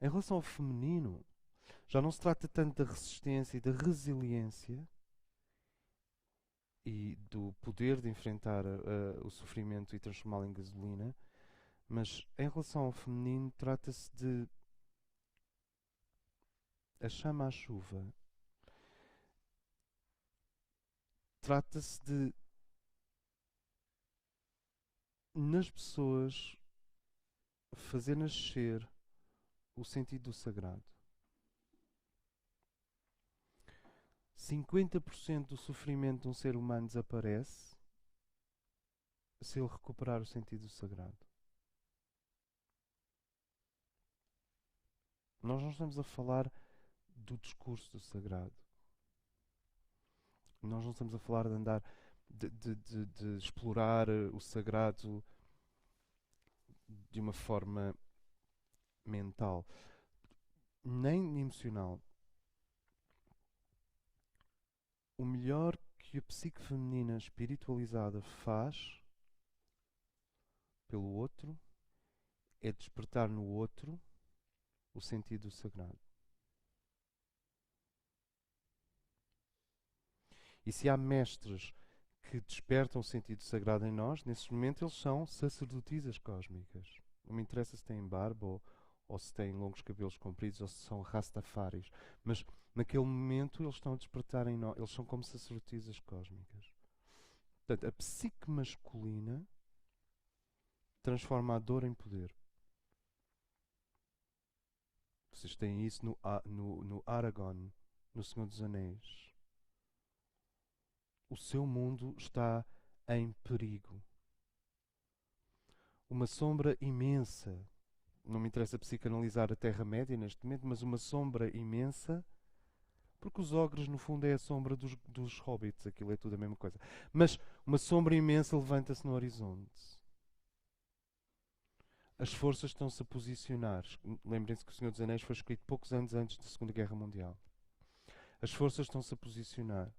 Em relação ao feminino, já não se trata tanto da resistência e da resiliência e do poder de enfrentar o sofrimento e transformá-lo em gasolina, mas em relação ao feminino, trata-se de a chama à chuva. Trata-se de, nas pessoas, fazer nascer o sentido do sagrado. 50% do sofrimento de um ser humano desaparece se ele recuperar o sentido do sagrado. Nós não estamos a falar do discurso do sagrado. Nós não estamos a falar de andar, de explorar o sagrado de uma forma mental, nem emocional. O melhor que a psique feminina espiritualizada faz pelo outro é despertar no outro o sentido do sagrado. E se há mestres que despertam o sentido sagrado em nós, nesses momentos eles são sacerdotisas cósmicas. Não me interessa se têm barba ou se têm longos cabelos compridos ou se são rastafaris. Mas naquele momento eles estão a despertar em nós. Eles são como sacerdotisas cósmicas. Portanto, a psique masculina transforma a dor em poder. Vocês têm isso no Aragorn, no Senhor dos Anéis. O seu mundo está em perigo. Uma sombra imensa. Não me interessa psicanalizar a Terra-média neste momento, mas uma sombra imensa, porque os ogres, no fundo, é a sombra dos hobbits, aquilo é tudo a mesma coisa. Mas uma sombra imensa levanta-se no horizonte. As forças estão-se a posicionar. Lembrem-se que O Senhor dos Anéis foi escrito poucos anos antes da Segunda Guerra Mundial. As forças estão-se a posicionar.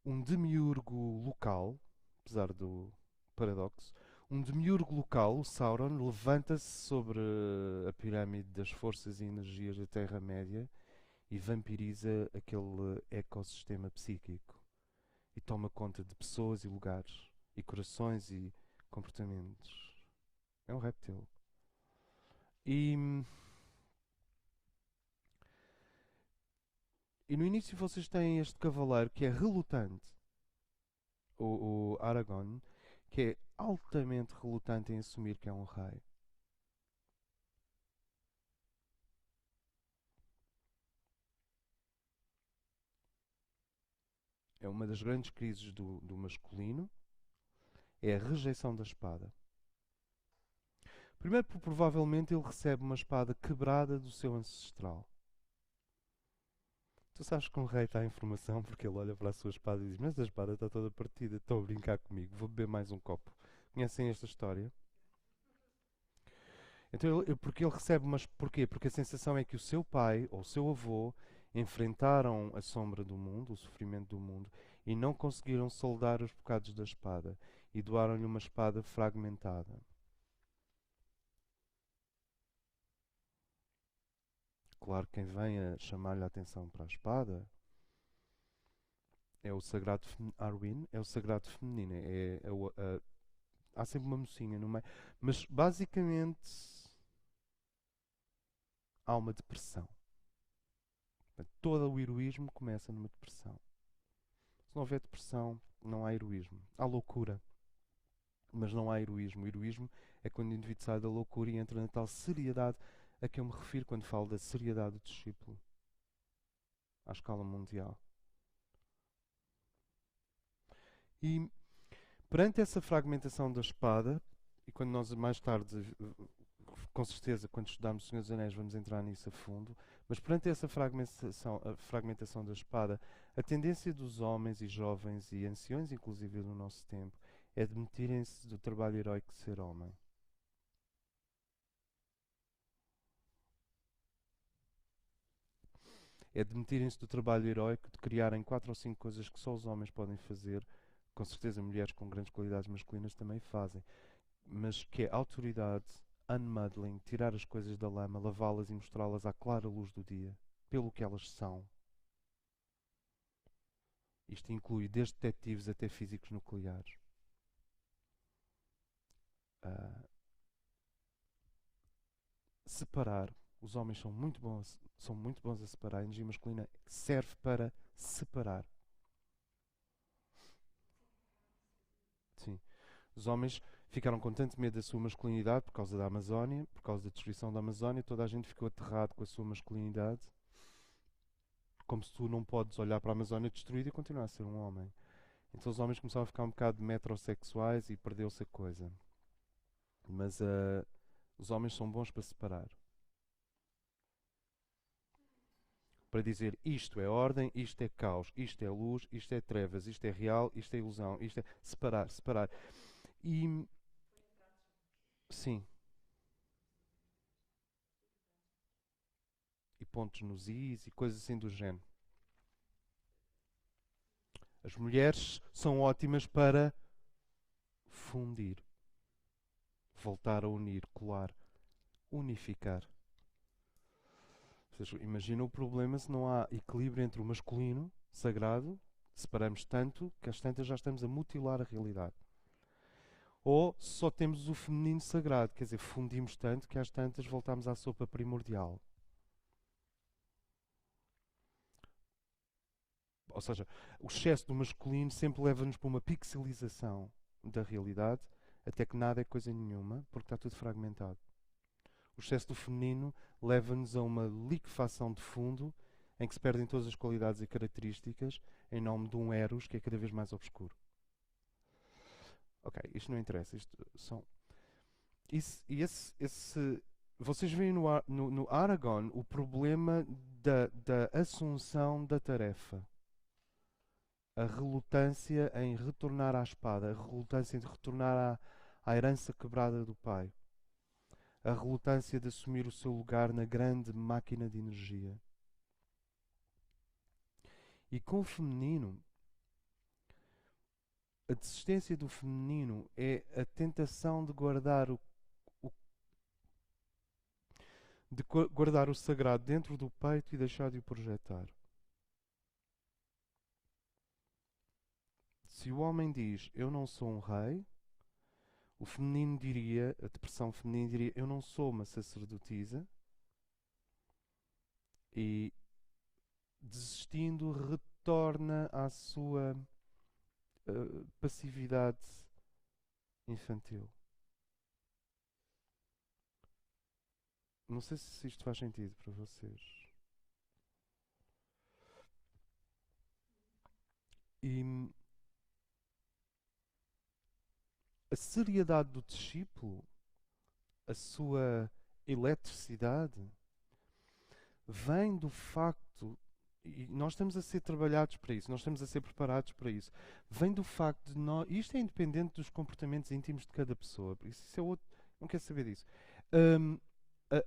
Um demiurgo local, apesar do paradoxo, um demiurgo local, o Sauron, levanta-se sobre a pirâmide das forças e energias da Terra-média e vampiriza aquele ecossistema psíquico e toma conta de pessoas e lugares e corações e comportamentos. É um réptil. E, e no início vocês têm este cavaleiro que é relutante, o Aragorn, que é altamente relutante em assumir que é um rei. É uma das grandes crises do masculino, é a rejeição da espada. Primeiro, porque provavelmente ele recebe uma espada quebrada do seu ancestral. Tu sabes que um rei está em formação porque ele olha para a sua espada e diz: Mas a espada está toda partida, estão a brincar comigo, vou beber mais um copo. Conhecem esta história? Então, porque ele recebe umas. Porquê? Porque a sensação é que o seu pai ou o seu avô enfrentaram a sombra do mundo, o sofrimento do mundo, e não conseguiram soldar os bocados da espada e doaram-lhe uma espada fragmentada. Claro que quem vem a chamar-lhe a atenção para a espada é o sagrado Arwen, é o sagrado feminino. Há sempre uma mocinha no meio. Mas basicamente há uma depressão. Todo o heroísmo começa numa depressão. Se não houver depressão, não há heroísmo. Há loucura, mas não há heroísmo. O heroísmo é quando o indivíduo sai da loucura e entra na tal seriedade a que eu me refiro quando falo da seriedade do discípulo à escala mundial. E perante essa fragmentação da espada, e quando nós mais tarde, com certeza, quando estudarmos o Senhor dos Anéis, vamos entrar nisso a fundo, mas perante essa fragmentação, a fragmentação da espada, a tendência dos homens e jovens e anciões, inclusive no nosso tempo, é demitirem-se do trabalho heróico de ser homem. É demitirem-se do trabalho heróico de criarem 4 ou 5 coisas que só os homens podem fazer. Com certeza, mulheres com grandes qualidades masculinas também fazem, mas que é autoridade, Unmuddling, tirar as coisas da lama, lavá-las e mostrá-las à clara luz do dia, pelo que elas são. Isto inclui desde detetives até físicos nucleares. Ah, separar. Os homens são muito bons a separar. A energia masculina serve para separar. Sim. Os homens ficaram com tanto medo da sua masculinidade por causa da Amazónia, por causa da destruição da Amazónia. Toda a gente ficou aterrado com a sua masculinidade. Como se tu não podes olhar para a Amazónia destruída e continuar a ser um homem. Então os homens começaram a ficar um bocado metrosexuais e perdeu-se a coisa. Mas os homens são bons para separar. Para dizer isto é ordem, isto é caos, isto é luz, isto é trevas, isto é real, isto é ilusão, isto é separar, separar. E sim, e pontos nos is e coisas assim do género. As mulheres são ótimas para fundir, voltar a unir, colar, unificar. Ou seja, imagina o problema se não há equilíbrio entre o masculino, sagrado, separamos tanto que às tantas já estamos a mutilar a realidade. Ou só temos o feminino sagrado, quer dizer, fundimos tanto que às tantas voltamos à sopa primordial. Ou seja, o excesso do masculino sempre leva-nos para uma pixelização da realidade, até que nada é coisa nenhuma, porque está tudo fragmentado. O excesso do feminino leva-nos a uma liquefação de fundo, em que se perdem todas as qualidades e características, em nome de um Eros que é cada vez mais obscuro. Ok, isto não interessa. Isto são... Vocês veem no Aragorn o problema da assunção da tarefa. A relutância em retornar à espada, a relutância em retornar à herança quebrada do pai, a relutância de assumir o seu lugar na grande máquina de energia. E com o feminino, a desistência do feminino é a tentação de guardar o sagrado dentro do peito e deixar de o projetar. Se o homem diz eu não sou um rei, o feminino diria, a depressão feminina diria eu não sou uma sacerdotisa, e desistindo retorna à sua passividade infantil. Não sei se isto faz sentido para vocês. E a seriedade do discípulo, a sua eletricidade, vem do facto, e nós estamos a ser trabalhados para isso, nós estamos a ser preparados para isso, vem do facto de nós, e isto é independente dos comportamentos íntimos de cada pessoa, isso é outro, não quero saber disso. A,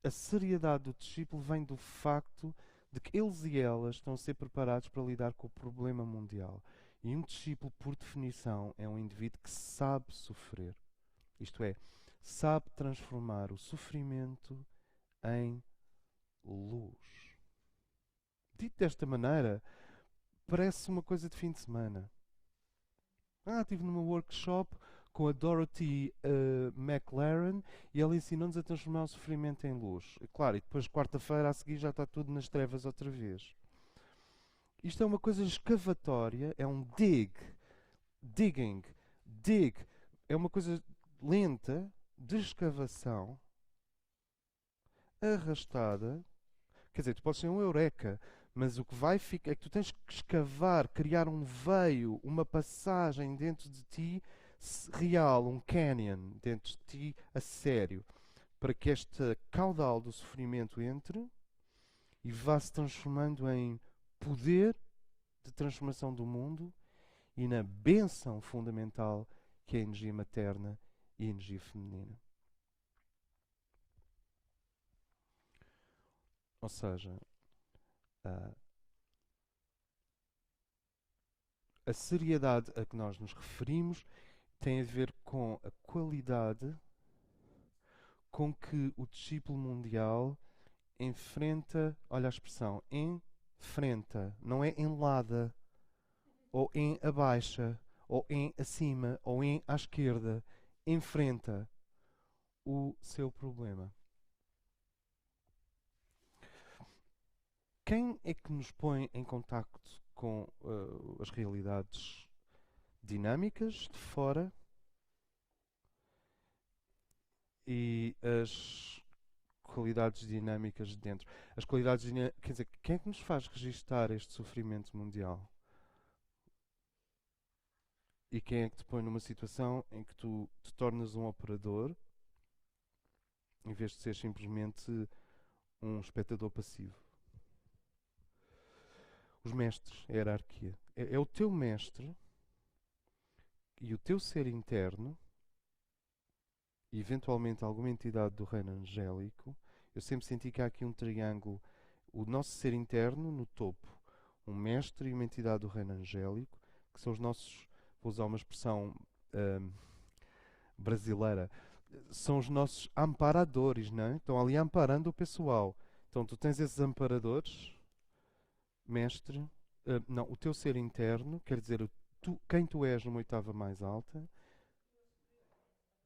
a seriedade do discípulo vem do facto de que eles e elas estão a ser preparados para lidar com o problema mundial. E um discípulo, por definição, é um indivíduo que sabe sofrer. Isto é, sabe transformar o sofrimento em luz. Dito desta maneira, parece uma coisa de fim de semana. Estive numa workshop com a Dorothy McLaren e ela ensinou-nos a transformar o sofrimento em luz. Claro, e depois quarta-feira a seguir já está tudo nas trevas outra vez. Isto é uma coisa escavatória, é um digging, dig. É uma coisa lenta de escavação, arrastada. Quer dizer, tu podes ser um eureka, mas o que vai ficar é que tu tens que escavar, criar um veio, uma passagem dentro de ti real, um canyon dentro de ti a sério, para que esta caudal do sofrimento entre e vá se transformando em poder de transformação do mundo e na bênção fundamental que é a energia materna e a energia feminina. Ou seja, a seriedade a que nós nos referimos tem a ver com a qualidade com que o discípulo mundial enfrenta, olha a expressão, enfrenta, não é enlada, ou em abaixa, ou em acima, ou em à esquerda, enfrenta o seu problema. Quem é que nos põe em contacto com as realidades dinâmicas de fora e as qualidades dinâmicas de dentro? As qualidades dinâmicas, quer dizer, quem é que nos faz registar este sofrimento mundial? E quem é que te põe numa situação em que tu te tornas um operador em vez de ser simplesmente um espectador passivo? Os mestres, a hierarquia. É o teu mestre e o teu ser interno, e eventualmente alguma entidade do reino angélico. Eu sempre senti que há aqui um triângulo. O nosso ser interno, no topo, um mestre e uma entidade do reino angélico, que são os nossos, vou usar uma expressão ahm, brasileira, são os nossos amparadores, não é? Estão ali amparando o pessoal. Então tu tens esses amparadores, mestre, não, o teu ser interno, quer dizer, quem tu és numa oitava mais alta,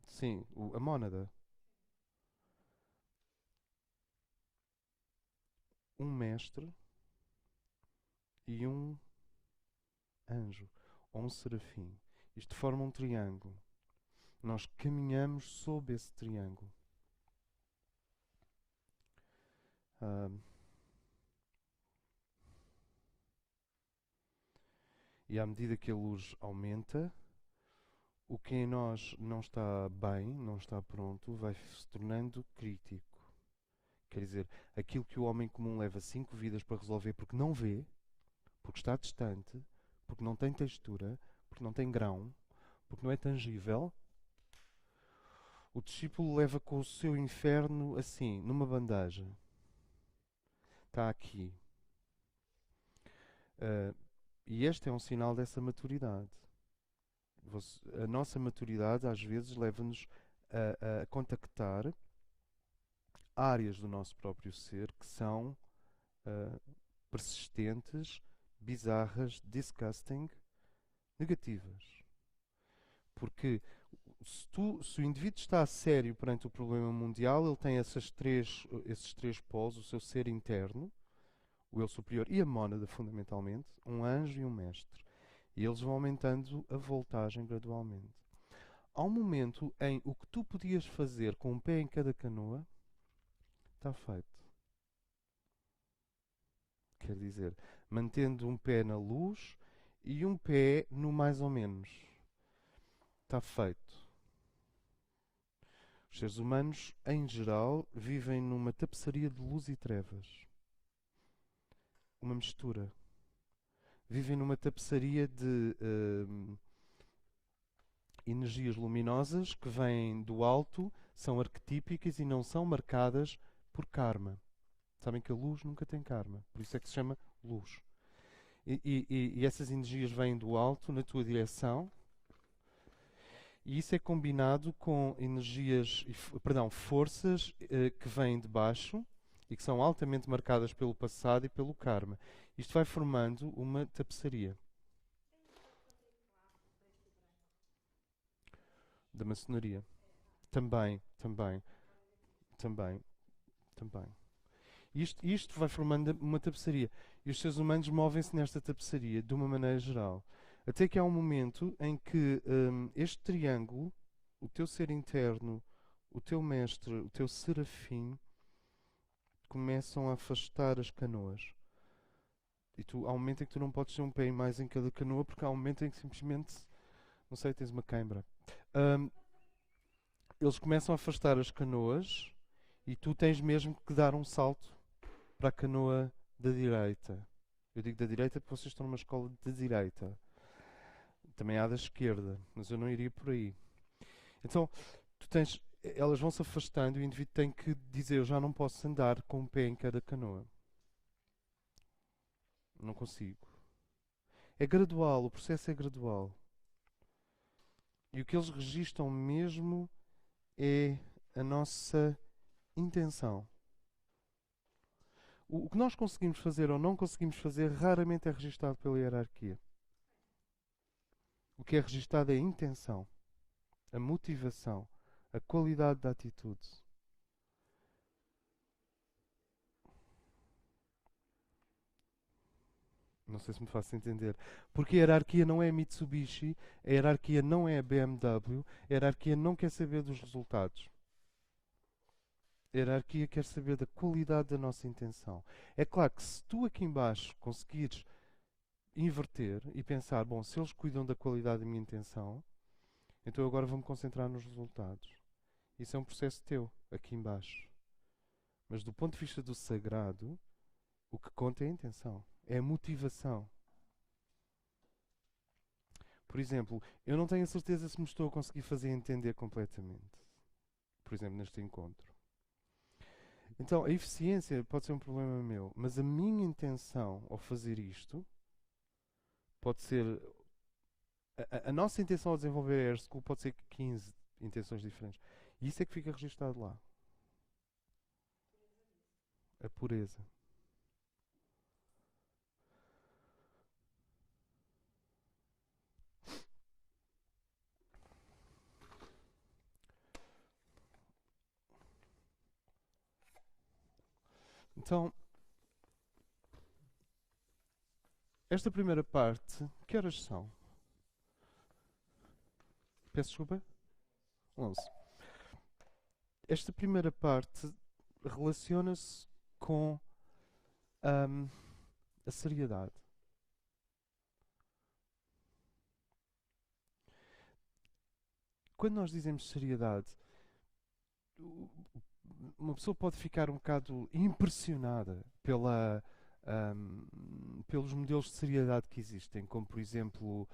sim, a mónada, um mestre e um anjo, ou um serafim. Isto forma um triângulo. Nós caminhamos sob esse triângulo. Ah, e à medida que a luz aumenta, o que em nós não está bem, não está pronto, vai se tornando crítico. Quer dizer, aquilo que o homem comum leva 5 vidas para resolver porque não vê, porque está distante, porque não tem textura, porque não tem grão, porque não é tangível, o discípulo leva com o seu inferno assim, numa bandeja. Está aqui. Ah, e este é um sinal dessa maturidade. A nossa maturidade às vezes leva-nos a contactar áreas do nosso próprio ser que são ah, persistentes, bizarras, disgusting, negativas. Porque se o indivíduo está a sério perante o problema mundial, ele tem esses três polos, o seu ser interno, o eu superior e a mónada, fundamentalmente, um anjo e um mestre. E eles vão aumentando a voltagem gradualmente. Há um momento em o que tu podias fazer com um pé em cada canoa está feito. Quer dizer, mantendo um pé na luz e um pé no mais ou menos. Está feito. Os seres humanos, em geral, vivem numa tapeçaria de luz e trevas. Uma mistura. Vivem numa tapeçaria de energias luminosas que vêm do alto, são arquetípicas e não são marcadas por karma. Sabem que a luz nunca tem karma, por isso é que se chama luz. E essas energias vêm do alto na tua direção, e isso é combinado com energias, perdão, forças que vêm de baixo e que são altamente marcadas pelo passado e pelo karma. Isto vai formando uma tapeçaria da maçonaria. Também, também, também, também. Isto vai formando uma tapeçaria. E os seres humanos movem-se nesta tapeçaria de uma maneira geral. Até que há um momento em que este triângulo, o teu ser interno, o teu mestre, o teu serafim, começam a afastar as canoas. E há um momento em que tu não podes ter um pé mais em cada canoa, porque há um momento em que simplesmente, não sei, tens uma cãibra. Hum, eles começam a afastar as canoas e tu tens mesmo que dar um salto para a canoa da direita. Eu digo da direita porque vocês estão numa escola de direita. Também há da esquerda, mas eu não iria por aí. Então, elas vão se afastando e o indivíduo tem que dizer: eu já não posso andar com um pé em cada canoa. Não consigo. É gradual, o processo é gradual. E o que eles registram mesmo é a nossa intenção. O que nós conseguimos fazer ou não conseguimos fazer raramente é registado pela hierarquia. O que é registado é a intenção, a motivação, a qualidade da atitude. Não sei se me faço entender. Porque a hierarquia não é Mitsubishi, a hierarquia não é BMW, a hierarquia não quer saber dos resultados. A hierarquia quer saber da qualidade da nossa intenção. É claro que se tu aqui embaixo conseguires inverter e pensar, bom, se eles cuidam da qualidade da minha intenção, então agora vou-me concentrar nos resultados. Isso é um processo teu, aqui embaixo. Mas do ponto de vista do sagrado, o que conta é a intenção, é a motivação. Por exemplo, eu não tenho a certeza se me estou a conseguir fazer entender completamente. Por exemplo, neste encontro. Então, a eficiência pode ser um problema meu, mas a minha intenção ao fazer isto pode ser. A nossa intenção ao desenvolver a Air School pode ser 15 intenções diferentes. E isso é que fica registado lá. A pureza. Então, esta primeira parte, que horas são? Peço desculpa? 11. Esta primeira parte relaciona-se com ahm, a seriedade. Quando nós dizemos seriedade, uma pessoa pode ficar um bocado impressionada pelos modelos de seriedade que existem, como por exemplo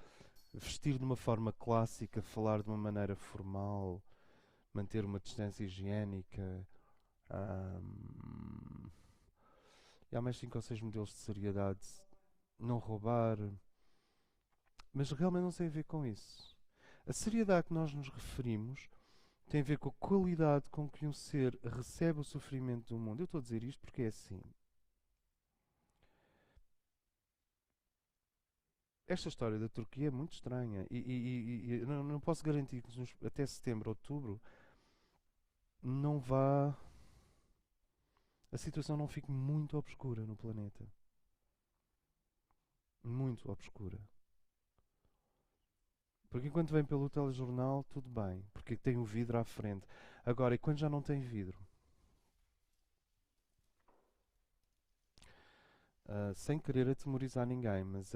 vestir de uma forma clássica, falar de uma maneira formal, manter uma distância higiênica. ahm, e há mais 5 ou 6 modelos de seriedade. Não roubar. Mas realmente não tem a ver com isso. A seriedade que nós nos referimos tem a ver com a qualidade com que um ser recebe o sofrimento do mundo. Eu estou a dizer isto porque é assim. Esta história da Turquia é muito estranha e eu não posso garantir que até setembro, outubro, não vá. A situação não fique muito obscura no planeta. Muito obscura. Porque enquanto vem pelo telejornal, tudo bem, porque tem o vidro à frente. Agora, e quando já não tem vidro? Sem querer atemorizar ninguém, mas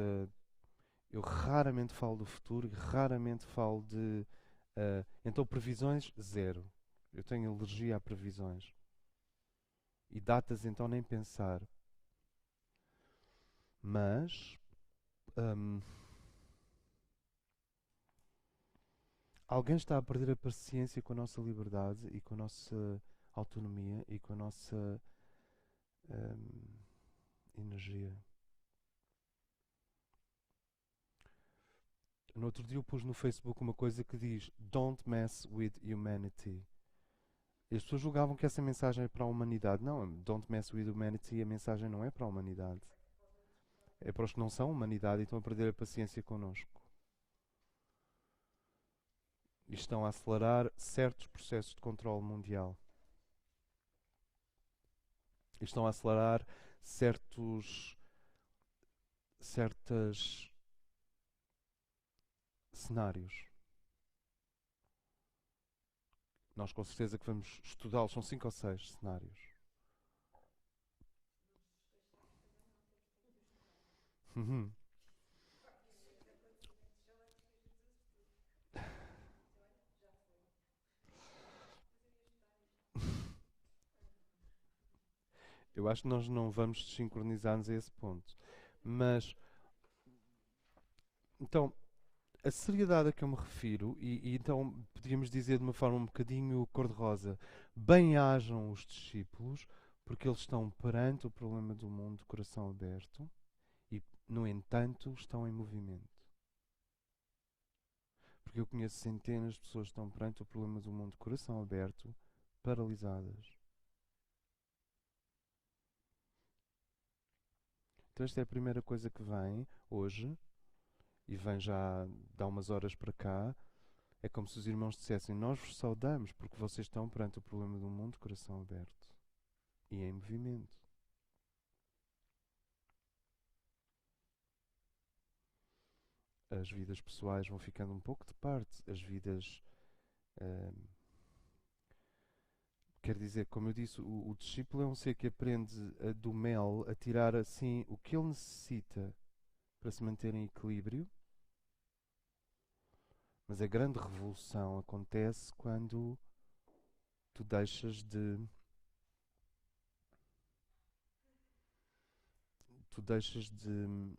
eu raramente falo do futuro e raramente falo de. Então, previsões, zero. Eu tenho alergia a previsões. E datas, então, nem pensar. Mas. hum, Alguém está a perder a paciência com a nossa liberdade e com a nossa autonomia e com a nossa hum, energia. No outro dia eu pus no Facebook uma coisa que diz Don't mess with humanity. E as pessoas julgavam que essa mensagem é para a humanidade. Não, Don't mess with humanity, a mensagem não é para a humanidade. É para os que não são humanidade e estão a perder a paciência connosco. E estão a acelerar certos processos de controle mundial. E estão a acelerar certos cenários. Nós com certeza que vamos estudá-los, são 5 ou 6 cenários. Uhum. Eu acho que nós não vamos sincronizar-nos a esse ponto. Mas, então, a seriedade a que eu me refiro, e então podíamos dizer de uma forma um bocadinho cor-de-rosa, bem-ajam os discípulos, porque eles estão perante o problema do mundo de coração aberto e, no entanto, estão em movimento. Porque eu conheço centenas de pessoas que estão perante o problema do mundo, coração aberto, paralisadas. Então esta é a primeira coisa que vem hoje, e vem já de há umas horas para cá. É como se os irmãos dissessem: nós vos saudamos porque vocês estão perante o problema do mundo, coração aberto e em movimento. As vidas pessoais vão ficando um pouco de parte, as vidas. ahm, Quer dizer, como eu disse, o discípulo é um ser que aprende do mel a tirar assim o que ele necessita para se manter em equilíbrio, mas a grande revolução acontece quando tu deixas de. Tu deixas de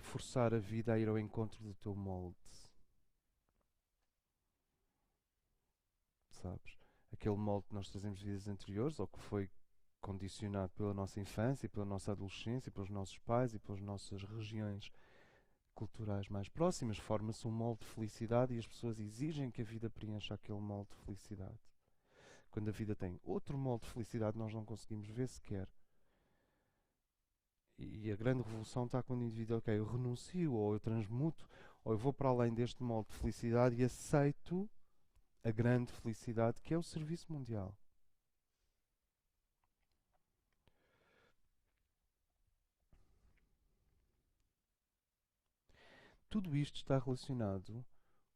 forçar a vida a ir ao encontro do teu molde, sabes? Aquele molde que nós trazemos de vidas anteriores, ou que foi condicionado pela nossa infância, pela nossa adolescência, pelos nossos pais e pelas nossas regiões culturais mais próximas, forma-se um molde de felicidade e as pessoas exigem que a vida preencha aquele molde de felicidade. Quando a vida tem outro molde de felicidade, nós não conseguimos ver sequer. E a grande revolução está quando o indivíduo, ok, eu renuncio, ou eu transmuto, ou eu vou para além deste molde de felicidade e aceito a grande felicidade que é o serviço mundial. Tudo isto está relacionado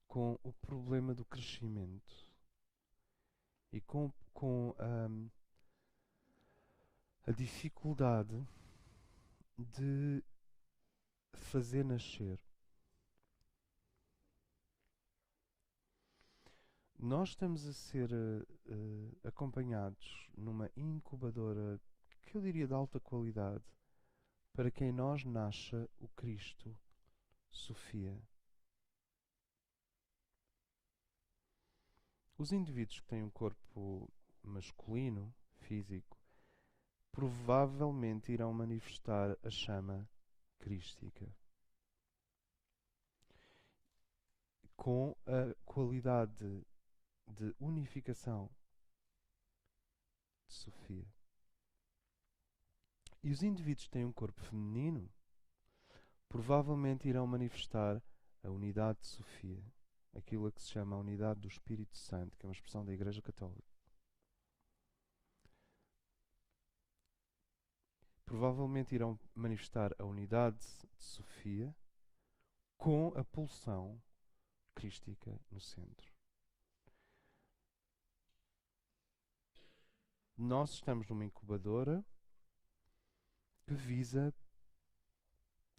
com o problema do crescimento e com a dificuldade de fazer nascer. Nós estamos a ser acompanhados numa incubadora que eu diria de alta qualidade para que em nós nasça o Cristo, Sofia. Os indivíduos que têm um corpo masculino, físico, provavelmente irão manifestar a chama crística com a qualidade de unificação de Sofia. E os indivíduos que têm um corpo feminino provavelmente irão manifestar a unidade de Sofia, aquilo a que se chama a unidade do Espírito Santo, que é uma expressão da Igreja Católica. Provavelmente irão manifestar a unidade de Sofia com a pulsão crística no centro. Nós estamos numa incubadora que visa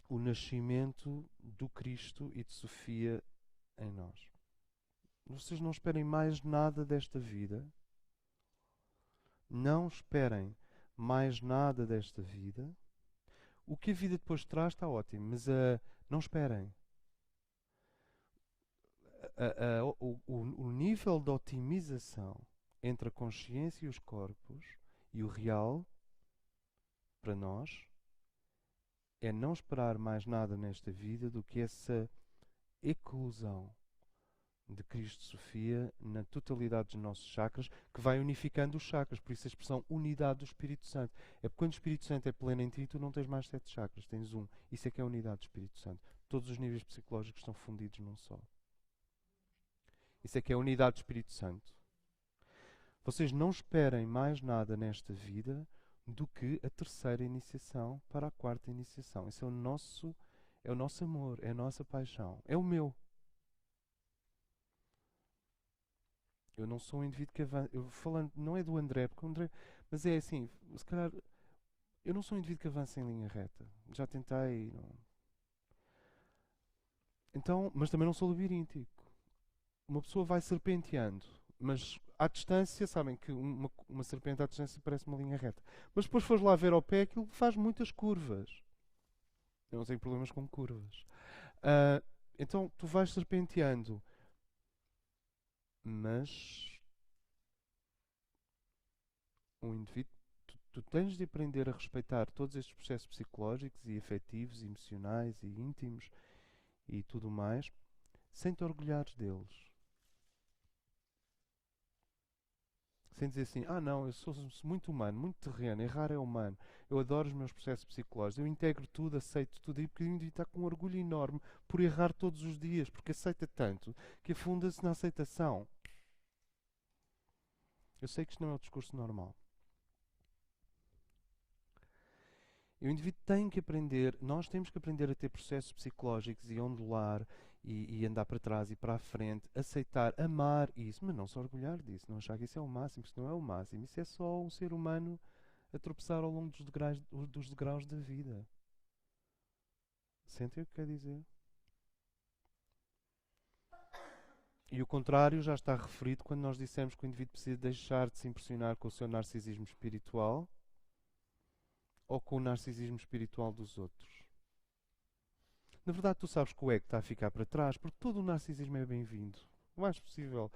o nascimento do Cristo e de Sofia em nós. Vocês não esperem mais nada desta vida. Não esperem mais nada desta vida. O que a vida depois traz está ótimo, mas não esperem. O nível de otimização entre a consciência e os corpos e o real, para nós, é não esperar mais nada nesta vida do que essa eclosão de Cristo Sofia na totalidade dos nossos chakras, que vai unificando os chakras. Por isso a expressão unidade do Espírito Santo. É porque quando o Espírito Santo é pleno em ti, tu não tens mais 7 chakras, tens um. Isso é que é a unidade do Espírito Santo. Todos os níveis psicológicos estão fundidos num só. Isso é que é a unidade do Espírito Santo. Vocês não esperem mais nada nesta vida do que a terceira iniciação para a quarta iniciação. Esse é o nosso amor, é a nossa paixão, é o meu. Eu não sou um indivíduo que avança. Eu falando, não é do André, porque o André. Mas é assim, se calhar. Eu não sou um indivíduo que avança em linha reta. Já tentei. Não. Então, mas também não sou labiríntico. Uma pessoa vai serpenteando, mas à distância, sabem que uma serpente à distância parece uma linha reta. Mas depois fores lá ver ao pé, aquilo faz muitas curvas. Eu não tenho problemas com curvas. Então, tu vais serpenteando, mas um indivíduo, Tu tens de aprender a respeitar todos estes processos psicológicos e afetivos, e emocionais e íntimos e tudo mais, sem te orgulhares deles. Sem dizer assim, ah não, eu sou muito humano, muito terreno, errar é humano, eu adoro os meus processos psicológicos, eu integro tudo, aceito tudo, e porque o indivíduo está com um orgulho enorme por errar todos os dias, porque aceita tanto que afunda-se na aceitação. Eu sei que isto não é o discurso normal. E o indivíduo tem que aprender, nós temos que aprender a ter processos psicológicos e ondular e andar para trás e para a frente, aceitar, amar isso, mas não se orgulhar disso, não achar que isso é o máximo, isso não é o máximo, isso é só um ser humano a tropeçar ao longo dos degraus da vida. Sentem o que quer dizer? E o contrário já está referido quando nós dissemos que o indivíduo precisa deixar de se impressionar com o seu narcisismo espiritual ou com o narcisismo espiritual dos outros. Na verdade, tu sabes que o ego está a ficar para trás, porque todo o narcisismo é bem-vindo. O mais possível.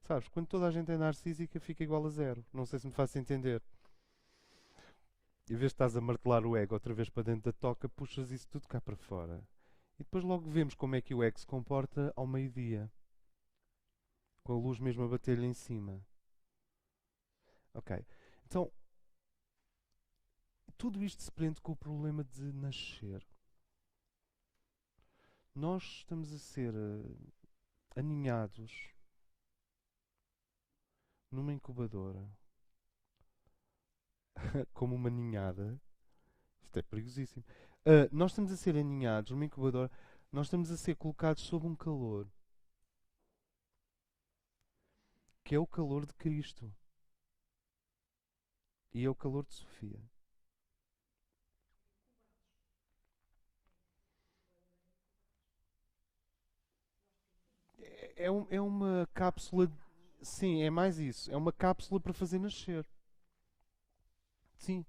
Sabes, quando toda a gente é narcísica, fica igual a zero. Não sei se me faço entender. Em vez de estás a martelar o ego outra vez para dentro da toca, puxas isso tudo cá para fora. E depois logo vemos como é que o ego se comporta ao meio-dia. Com a luz mesmo a bater-lhe em cima. Ok. Então, tudo isto se prende com o problema de nascer. Nós estamos a ser aninhados numa incubadora, como uma ninhada. Isto é perigosíssimo. Nós estamos a ser aninhados numa incubadora, nós estamos a ser colocados sob um calor, que é o calor de Cristo. E é o calor de Sofia. É uma cápsula. Sim, é mais isso. É uma cápsula para fazer nascer. Sim.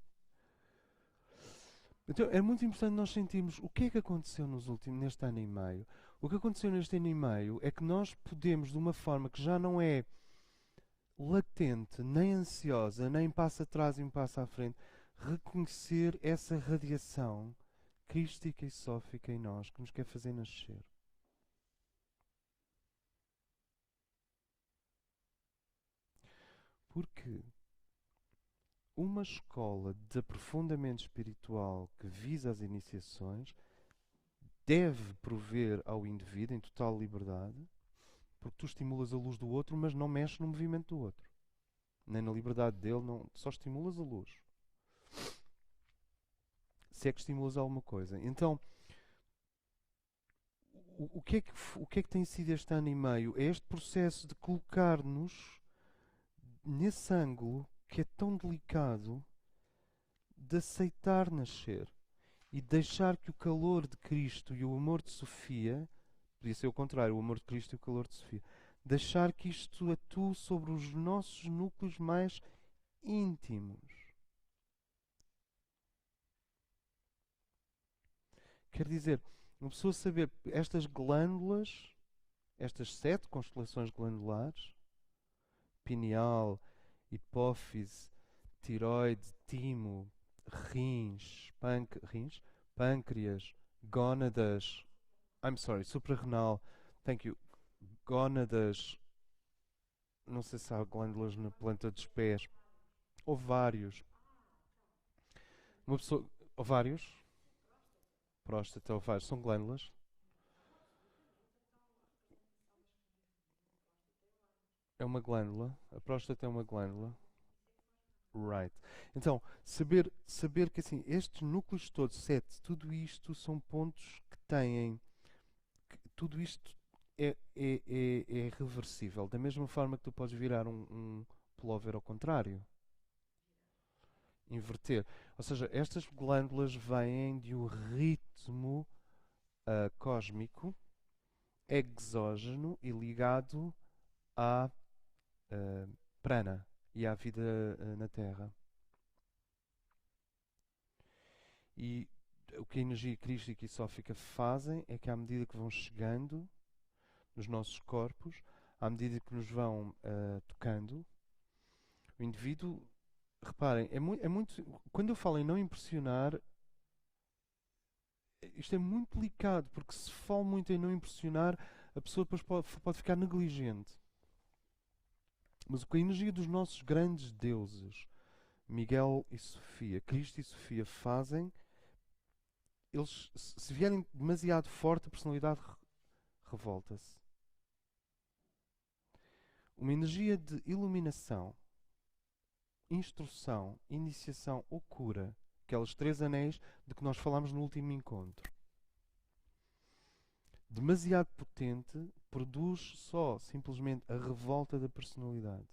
Então é muito importante nós sentirmos o que é que aconteceu neste ano e meio. O que aconteceu neste ano e meio é que nós podemos, de uma forma que já não é latente, nem ansiosa, nem passa atrás e um passo à frente, reconhecer essa radiação crística e sófica em nós que nos quer fazer nascer. Porque uma escola de aprofundamento espiritual que visa as iniciações deve prover ao indivíduo em total liberdade, porque tu estimulas a luz do outro, mas não mexes no movimento do outro. Nem na liberdade dele, não, só estimulas a luz. Se é que estimulas alguma coisa. Então, o que é que tem sido este ano e meio? É este processo de colocar-nos nesse ângulo que é tão delicado de aceitar nascer e deixar que o calor de Cristo e o amor de Sofia, podia ser o contrário, o amor de Cristo e o calor de Sofia, deixar que isto atue sobre os nossos núcleos mais íntimos. Quer dizer, uma pessoa saber estas glândulas, estas 7 constelações glandulares, pineal, hipófise, tiroide, timo, rins, pâncreas, gónadas, suprarrenal, thank you, gónadas, não sei se há glândulas na planta dos pés, ovários, uma pessoa, ovários, próstata, ovários, são glândulas. É uma glândula, a próstata é uma glândula. Right. Então, saber que assim, estes núcleos todos, 7, tudo isto são pontos que têm. Tudo isto é reversível. Da mesma forma que tu podes virar um pullover ao contrário. Inverter. Ou seja, estas glândulas vêm de um ritmo cósmico, exógeno e ligado à prana e à vida na Terra. E o que a energia crística e sófica fazem é que, à medida que vão chegando nos nossos corpos, à medida que nos vão tocando, o indivíduo reparem, é muito. Quando eu falo em não impressionar, isto é muito delicado, porque se falo muito em não impressionar, a pessoa depois pode ficar negligente. Mas o que a energia dos nossos grandes deuses, Miguel e Sofia, Cristo e Sofia, fazem, eles, se vierem demasiado forte, a personalidade revolta-se. Uma energia de iluminação, instrução, iniciação ou cura, aqueles 3 anéis de que nós falámos no último encontro, demasiado potente, produz só simplesmente a revolta da personalidade.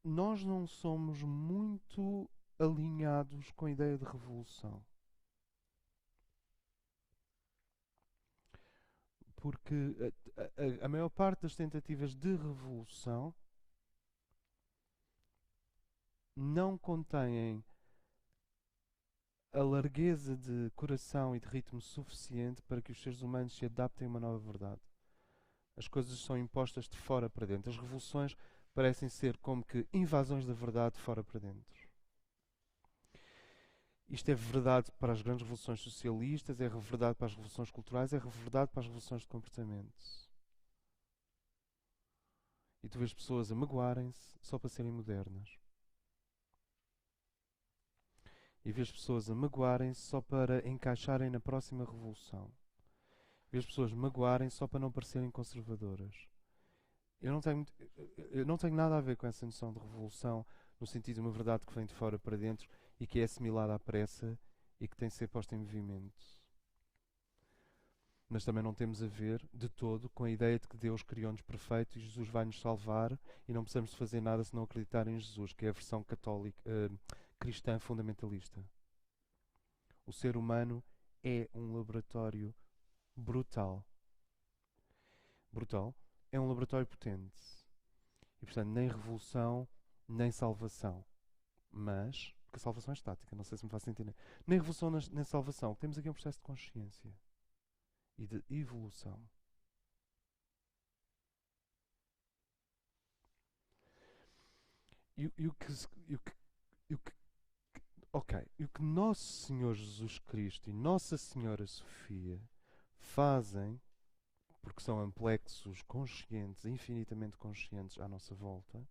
Nós não somos muito alinhados com a ideia de revolução. Porque a maior parte das tentativas de revolução não contêm a largueza de coração e de ritmo suficiente para que os seres humanos se adaptem a uma nova verdade. As coisas são impostas de fora para dentro. As revoluções parecem ser como que invasões da verdade de fora para dentro. Isto é verdade para as grandes revoluções socialistas, é verdade para as revoluções culturais, é verdade para as revoluções de comportamento. E tu vês pessoas a magoarem-se só para serem modernas. E vês pessoas a magoarem-se só para encaixarem na próxima revolução. Vês pessoas magoarem só para não parecerem conservadoras. Eu não tenho nada a ver com essa noção de revolução, no sentido de uma verdade que vem de fora para dentro e que é assimilada à pressa e que tem de ser posta em movimento. Mas também não temos a ver, de todo, com a ideia de que Deus criou-nos perfeito e Jesus vai nos salvar e não precisamos de fazer nada se não acreditar em Jesus, que é a versão católica, cristã fundamentalista. O ser humano é um laboratório brutal. Brutal. É um laboratório potente. E, portanto, nem revolução, nem salvação. Mas, porque a salvação é estática, não sei se me faz entender. Nem revolução, nem salvação. Temos aqui um processo de consciência e de evolução. E o que, ok, e o que Nosso Senhor Jesus Cristo e Nossa Senhora Sofia fazem, porque são amplexos conscientes, infinitamente conscientes à nossa volta,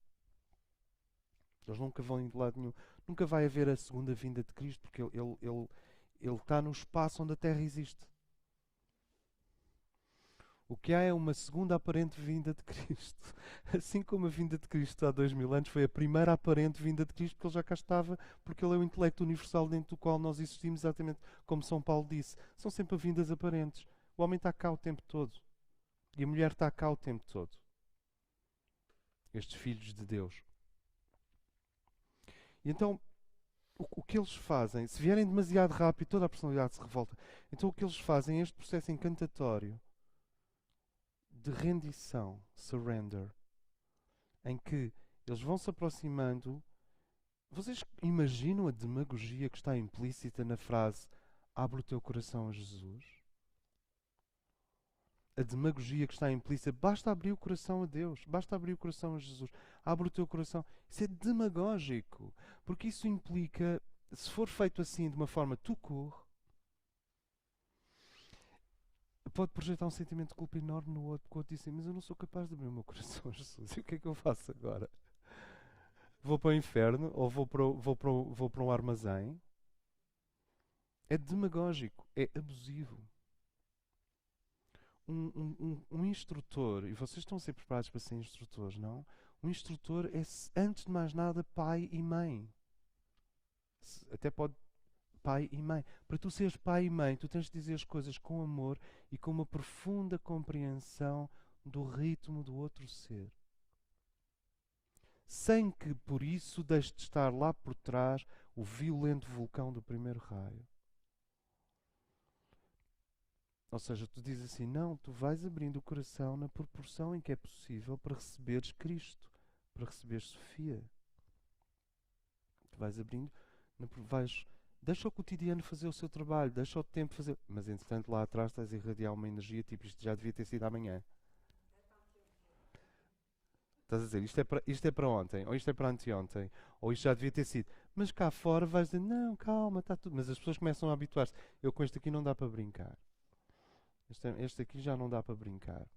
eles nunca vão de lado nenhum. Nunca vai haver a segunda vinda de Cristo, porque ele está no espaço onde a Terra existe. O que há é uma segunda aparente vinda de Cristo. Assim como a vinda de Cristo há 2000 anos foi a primeira aparente vinda de Cristo, porque ele já cá estava, porque ele é o intelecto universal dentro do qual nós existimos, exatamente como São Paulo disse. São sempre vindas aparentes. O homem está cá o tempo todo. E a mulher está cá o tempo todo. Estes filhos de Deus. E então, o que eles fazem, se vierem demasiado rápido, toda a personalidade se revolta. Então o que eles fazem é este processo encantatório de rendição, surrender, em que eles vão se aproximando. Vocês imaginam a demagogia que está implícita na frase abre o teu coração a Jesus? A demagogia que está implícita, basta abrir o coração a Deus, basta abrir o coração a Jesus, abre o teu coração. Isso é demagógico, porque isso implica, se for feito assim de uma forma tout court, pode projetar um sentimento de culpa enorme no outro, que o outro diz assim, mas eu não sou capaz de abrir o meu coração a Jesus, e o que é que eu faço agora? Vou para o inferno ou vou para um armazém? É demagógico, é abusivo. Um instrutor, e vocês estão a ser preparados para ser instrutores, não? Um instrutor é, antes de mais nada, pai e mãe. Até pode pai e mãe. Para tu seres pai e mãe, tu tens de dizer as coisas com amor e com uma profunda compreensão do ritmo do outro ser. Sem que, por isso, deixe de estar lá por trás o violento vulcão do primeiro raio. Ou seja, tu dizes assim, não, tu vais abrindo o coração na proporção em que é possível para receberes Cristo, para receberes Sofia. Tu vais abrindo, deixa o cotidiano fazer o seu trabalho, deixa o tempo fazer. Mas, entretanto, lá atrás estás a irradiar uma energia, tipo, isto já devia ter sido amanhã. Estás a dizer, isto é para ontem, ou isto é para anteontem, ou isto já devia ter sido. Mas cá fora vais dizer, não, calma, está tudo. Mas as pessoas começam a habituar-se. Eu com este aqui não dá para brincar. Este aqui já não dá para brincar.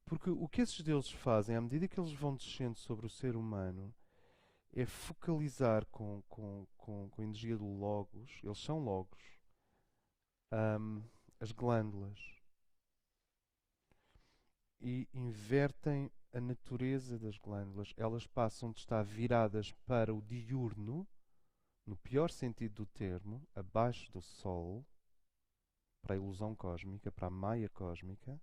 Porque o que esses deuses fazem, à medida que eles vão descendo sobre o ser humano, é focalizar com a energia do Logos, eles são Logos, ahm, as glândulas, e invertem a natureza das glândulas. Elas passam de estar viradas para o diurno, no pior sentido do termo, abaixo do Sol, para a ilusão cósmica, para a maia cósmica,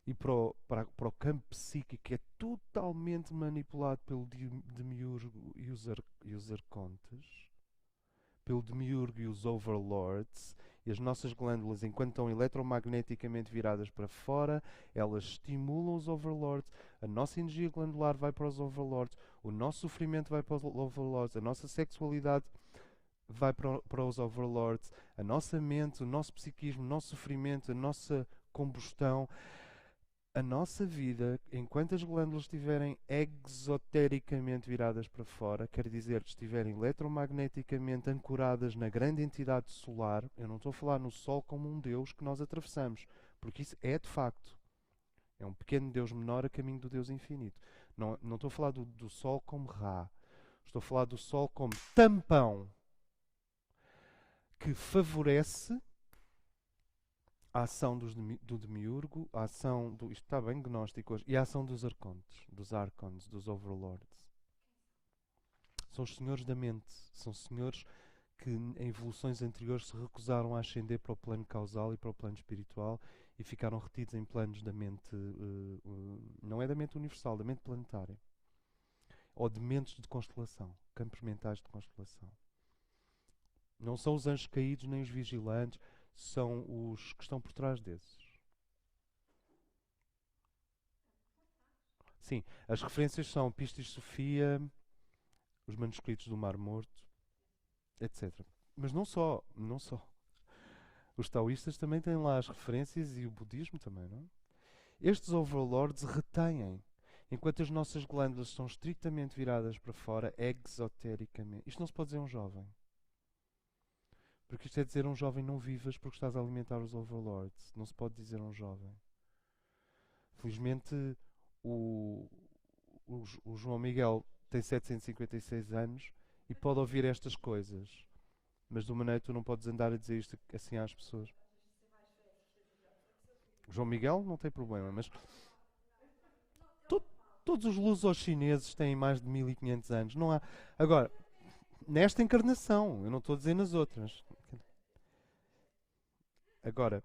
e para o campo psíquico que é totalmente manipulado pelo demiurgo e os arcontes, pelo demiurgo e os overlords, e as nossas glândulas, enquanto estão eletromagneticamente viradas para fora, elas estimulam os overlords, a nossa energia glandular vai para os overlords, o nosso sofrimento vai para os overlords, a nossa sexualidade vai para os overlords, a nossa mente, o nosso psiquismo, o nosso sofrimento, a nossa combustão, a nossa vida, enquanto as glândulas estiverem exotericamente viradas para fora, quer dizer que estiverem eletromagneticamente ancoradas na grande entidade solar, eu não estou a falar no Sol como um Deus que nós atravessamos, porque isso é de facto. É um pequeno Deus menor a caminho do Deus infinito. Não estou a falar do Sol como Ra. Estou a falar do Sol como tampão que favorece a ação do demiurgo, a ação do. Isto está bem gnóstico hoje. E a ação dos arcontes, dos archons, dos overlords. São os senhores da mente. São senhores que em evoluções anteriores se recusaram a ascender para o plano causal e para o plano espiritual e ficaram retidos em planos da mente. Não é da mente universal, da mente planetária. Ou de mentes de constelação. Campos mentais de constelação. Não são os anjos caídos nem os vigilantes, são os que estão por trás desses. Sim, as referências são Pistis Sofia, os manuscritos do Mar Morto, etc. Mas não só, não só. Os taoístas também têm lá as referências e o budismo também, não? Estes overlords retêm, enquanto as nossas glândulas são estritamente viradas para fora, exotericamente. Isto não se pode dizer a um jovem. Porque isto é dizer a um jovem não vivas porque estás a alimentar os overlords. Não se pode dizer a um jovem. Felizmente o João Miguel tem 756 anos e pode ouvir estas coisas. Mas de uma maneira tu não podes andar a dizer isto assim às pessoas. O João Miguel não tem problema, mas to- todos os lusos chineses têm mais de 1500 anos. Não há. Agora, nesta encarnação, eu não estou a dizer nas outras. Agora,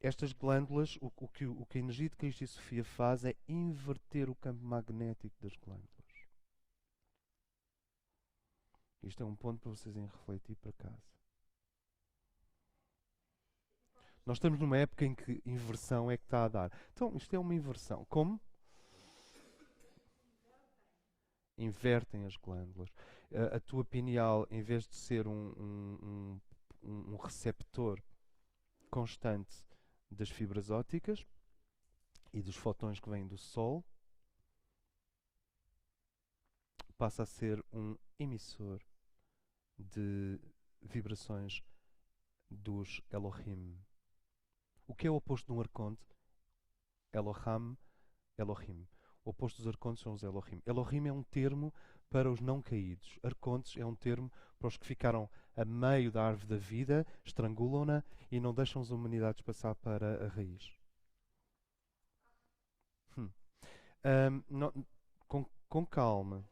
estas glândulas, o que a energia de Cristo e Sofia faz é inverter o campo magnético das glândulas. Isto é um ponto para vocês irem refletir para casa. Nós estamos numa época em que inversão é que está a dar. Então, isto é uma inversão. Como? Invertem as glândulas. A tua pineal, em vez de ser um receptor constante das fibras ópticas e dos fotões que vêm do Sol, passa a ser um emissor de vibrações dos Elohim. O que é o oposto de um arconte? Elohim, Elohim. O oposto dos arcontes são os Elohim. Elohim é um termo para os não caídos. Arcontes é um termo para os que ficaram a meio da árvore da vida, estrangulam-na e não deixam as humanidades passar para a raiz. Não, com calma.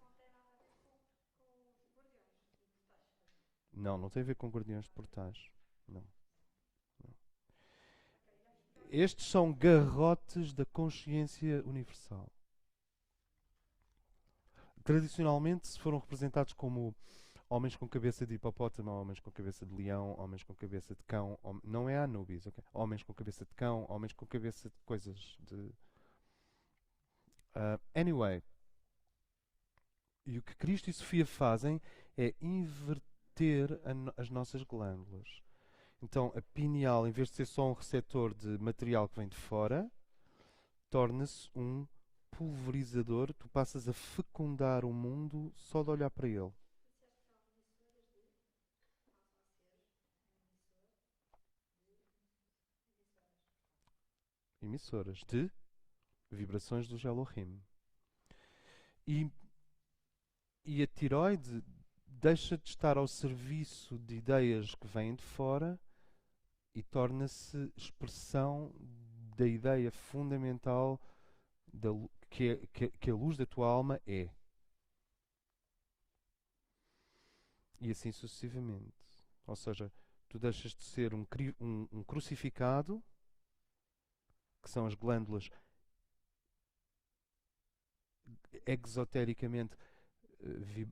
Não tem a ver com guardiões de portais. Não. Estes são garrotes da consciência universal. Tradicionalmente se foram representados como homens com cabeça de hipopótamo, homens com cabeça de leão, homens com cabeça de cão. Não é Anubis, ok? Homens com cabeça de cão, homens com cabeça de coisas de... anyway, e o que Cristo e Sofia fazem é inverter as nossas glândulas. Então a pineal, em vez de ser só um receptor de material que vem de fora, torna-se um pulverizador, tu passas a fecundar o mundo só de olhar para ele. Emissoras de vibrações do Elohim. E, e a tiroide deixa de estar ao serviço de ideias que vêm de fora e torna-se expressão da ideia fundamental que a luz da tua alma é. E assim sucessivamente. Ou seja, tu deixas de ser um crucificado, que são as glândulas exotericamente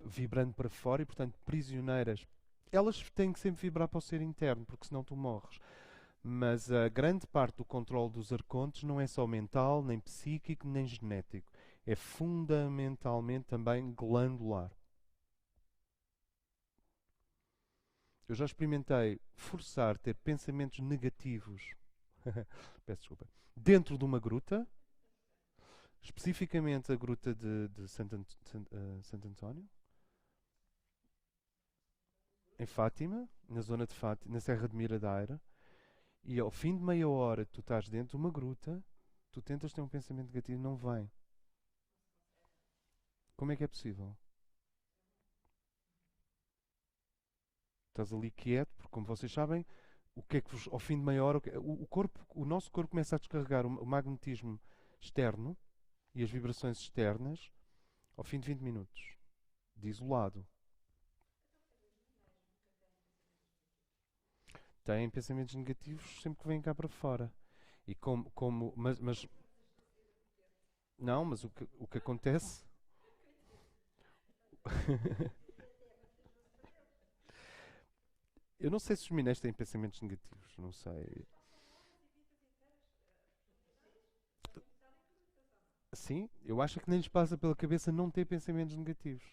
vibrando para fora e, portanto, prisioneiras. Elas têm que sempre vibrar para o ser interno, porque senão tu morres. Mas a grande parte do controle dos arcontes não é só mental, nem psíquico, nem genético. É fundamentalmente também glandular. Eu já experimentei forçar ter pensamentos negativos, peço desculpa, dentro de uma gruta, especificamente a gruta de Santo António, em Fátima, na zona de Fátima, na Serra de Miradouro, e ao fim de meia hora tu estás dentro de uma gruta, tu tentas ter um pensamento negativo, não vem. Como é que é possível? Estás ali quieto, porque como vocês sabem, o que é que ao fim de meia hora, o nosso corpo começa a descarregar o magnetismo externo e as vibrações externas ao fim de 20 minutos, de isolado. Têm pensamentos negativos sempre que vêm cá para fora. E mas não, mas o que acontece. Eu não sei se os mineiros têm pensamentos negativos, não sei. Sim, eu acho que nem lhes passa pela cabeça não ter pensamentos negativos.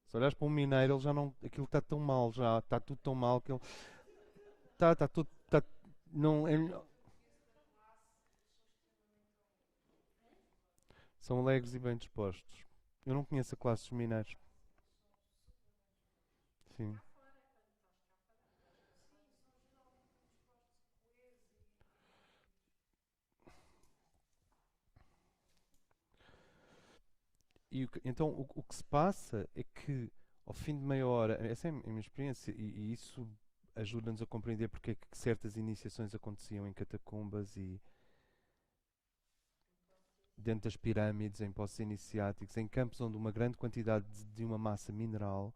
Se olhares para um mineiro, ele já não. Aquilo está tão mal, já está tudo tão mal que ele. Está tudo. Não, são alegres e bem dispostos. Eu não conheço a classe dos mineiros. Sim. Então, o que se passa é que, ao fim de meia hora, essa é a minha experiência, e isso ajuda-nos a compreender porque é que certas iniciações aconteciam em catacumbas e dentro das pirâmides, em poços iniciáticos, em campos onde uma grande quantidade de uma massa mineral,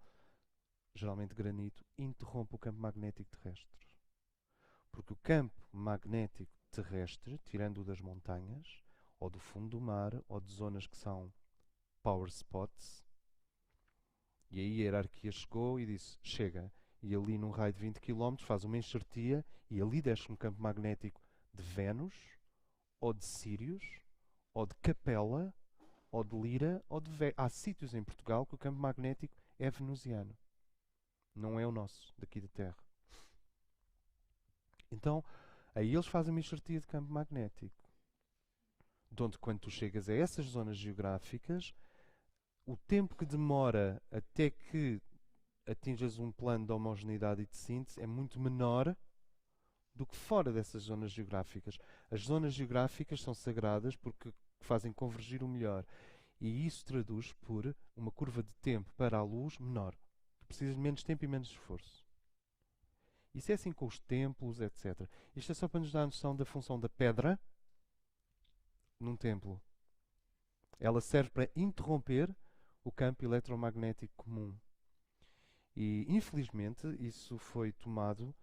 geralmente granito, interrompe o campo magnético terrestre. Porque o campo magnético terrestre, tirando-o das montanhas, ou do fundo do mar, ou de zonas que são power spots, e aí a hierarquia chegou e disse: chega. E ali, num raio de 20 km, faz uma enxertia e ali desce um campo magnético de Vênus, ou de Sírios, ou de Capela, ou de Lira, ou de Há sítios em Portugal que o campo magnético é venusiano. Não é o nosso, daqui da Terra. Então, aí eles fazem uma enxertia de campo magnético. De onde, quando tu chegas a essas zonas geográficas, o tempo que demora até que atinjas um plano de homogeneidade e de síntese é muito menor do que fora dessas zonas geográficas. As zonas geográficas são sagradas porque fazem convergir o melhor. E isso traduz por uma curva de tempo para a luz menor. Tu precisas de menos tempo e menos esforço. Isso é assim com os templos, etc. Isto é só para nos dar a noção da função da pedra num templo. Ela serve para interromper o campo eletromagnético comum. E, infelizmente, isso foi tomado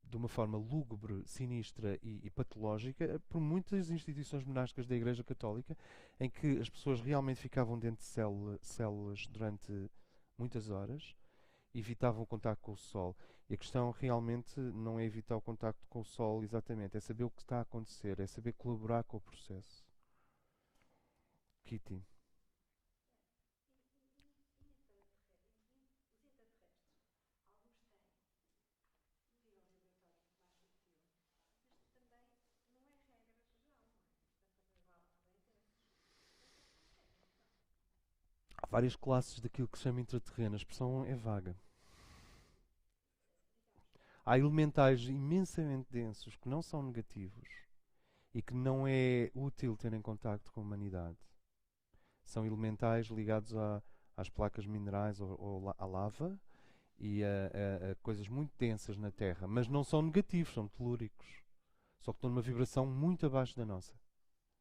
de uma forma lúgubre, sinistra e patológica por muitas instituições monásticas da Igreja Católica, em que as pessoas realmente ficavam dentro de células durante muitas horas, evitavam o contacto com o Sol. E a questão realmente não é evitar o contacto com o Sol exatamente, é saber o que está a acontecer, é saber colaborar com o processo. Kitty. várias classes daquilo que se chama intraterreno. A expressão é vaga. Há elementais imensamente densos que não são negativos e que não é útil ter em contacto com a humanidade. São elementais ligados às placas minerais ou à lava e a coisas muito densas na Terra, mas não são negativos, são telúricos. Só que estão numa vibração muito abaixo da nossa,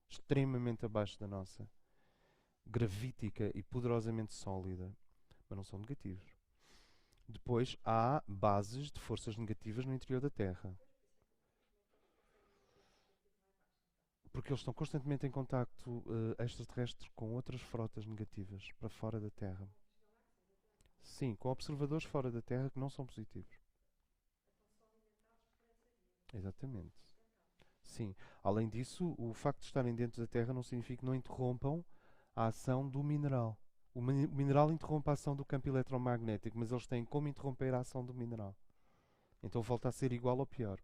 extremamente abaixo da nossa, gravítica e poderosamente sólida, mas não são negativos. Depois há bases de forças negativas no interior da Terra. Porque eles estão constantemente em contacto extraterrestre com outras frotas negativas para fora da Terra. Sim, com observadores fora da Terra que não são positivos. Exatamente. Sim. Além disso, o facto de estarem dentro da Terra não significa que não interrompam a ação do mineral. O mineral interrompe a ação do campo eletromagnético, mas eles têm como interromper a ação do mineral. Então volta a ser igual ou pior.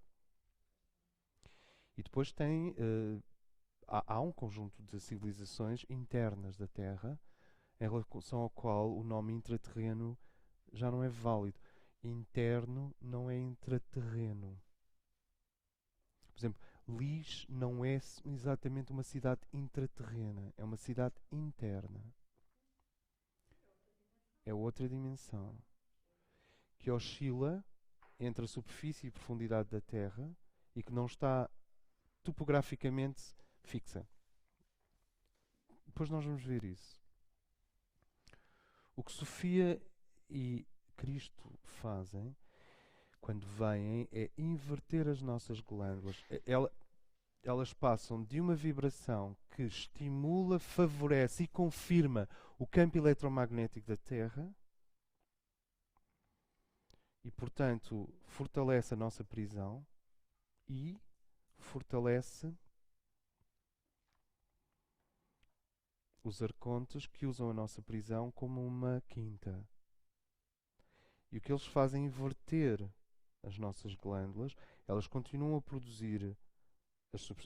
E depois há um conjunto de civilizações internas da Terra em relação ao qual o nome intraterreno já não é válido. Interno não é intraterreno. Por exemplo, Lis não é exatamente uma cidade intraterrena, é uma cidade interna. É outra dimensão que oscila entre a superfície e profundidade da Terra e que não está topograficamente fixa. Depois nós vamos ver isso. O que Sofia e Cristo fazem quando vêm é inverter as nossas glândulas. Elas passam de uma vibração que estimula, favorece e confirma o campo eletromagnético da Terra e, portanto, fortalece a nossa prisão e fortalece os arcontes que usam a nossa prisão como uma quinta. E o que eles fazem é inverter as nossas glândulas. Elas continuam a produzir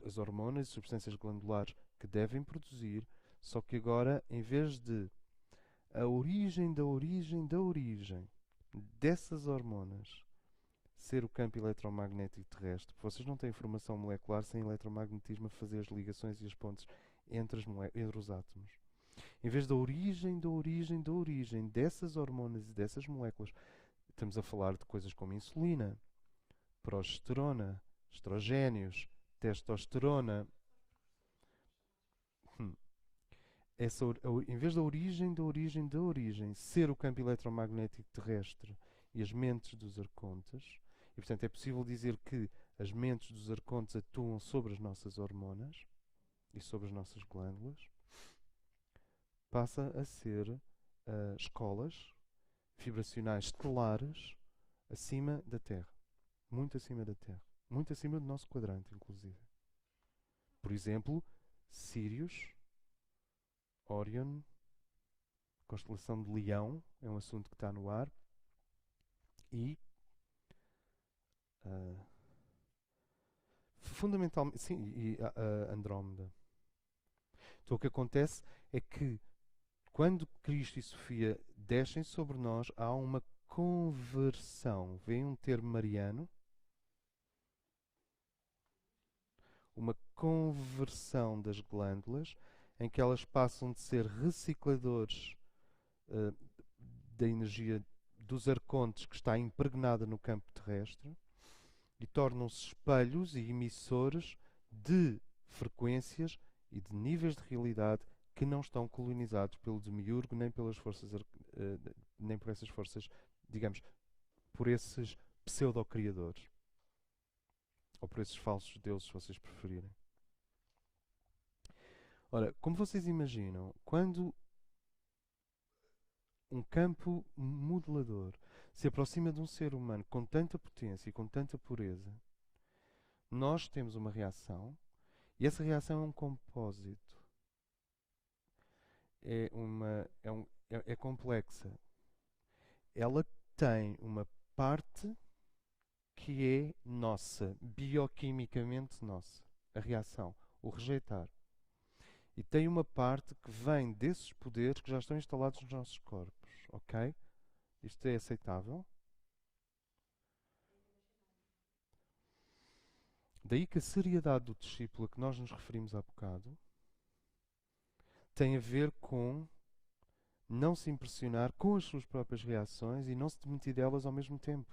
as hormonas e substâncias glandulares que devem produzir, só que agora, em vez de a origem da origem da origem dessas hormonas ser o campo eletromagnético terrestre, vocês não têm formação molecular sem eletromagnetismo a fazer as ligações e as pontes entre os átomos. Em vez da origem da origem da origem dessas hormonas e dessas moléculas, estamos a falar de coisas como insulina, progesterona, estrogénios, testosterona. Hum. Em vez da origem da origem da origem ser o campo eletromagnético terrestre e as mentes dos arcontes, e portanto é possível dizer que as mentes dos arcontes atuam sobre as nossas hormonas e sobre as nossas glândulas, passa a ser escolas vibracionais estelares acima da Terra. Muito acima da Terra. Muito acima do nosso quadrante, inclusive. Por exemplo, Sirius, Orion, constelação de Leão, é um assunto que está no ar, e fundamentalmente, sim, e Andrómeda. Então o que acontece é que quando Cristo e Sofia descem sobre nós, há uma conversão. Vem um termo mariano, uma conversão das glândulas, em que elas passam de ser recicladores uh, da energia dos arcontes que está impregnada no campo terrestre e tornam-se espelhos e emissores de frequências e de níveis de realidade que não estão colonizados pelo demiurgo nem pelas forças nem por essas forças, digamos, por esses pseudo-criadores ou por esses falsos deuses, se vocês preferirem. Ora, como vocês imaginam, quando um campo modelador se aproxima de um ser humano com tanta potência e com tanta pureza, nós temos uma reação e essa reação é um compósito. É complexa. Ela tem uma parte que é nossa, bioquimicamente nossa. A reação, o rejeitar. E tem uma parte que vem desses poderes que já estão instalados nos nossos corpos, ok? Isto é aceitável? Daí que a seriedade do discípulo a que nós nos referimos há bocado tem a ver com não se impressionar com as suas próprias reações e não se demitir delas ao mesmo tempo.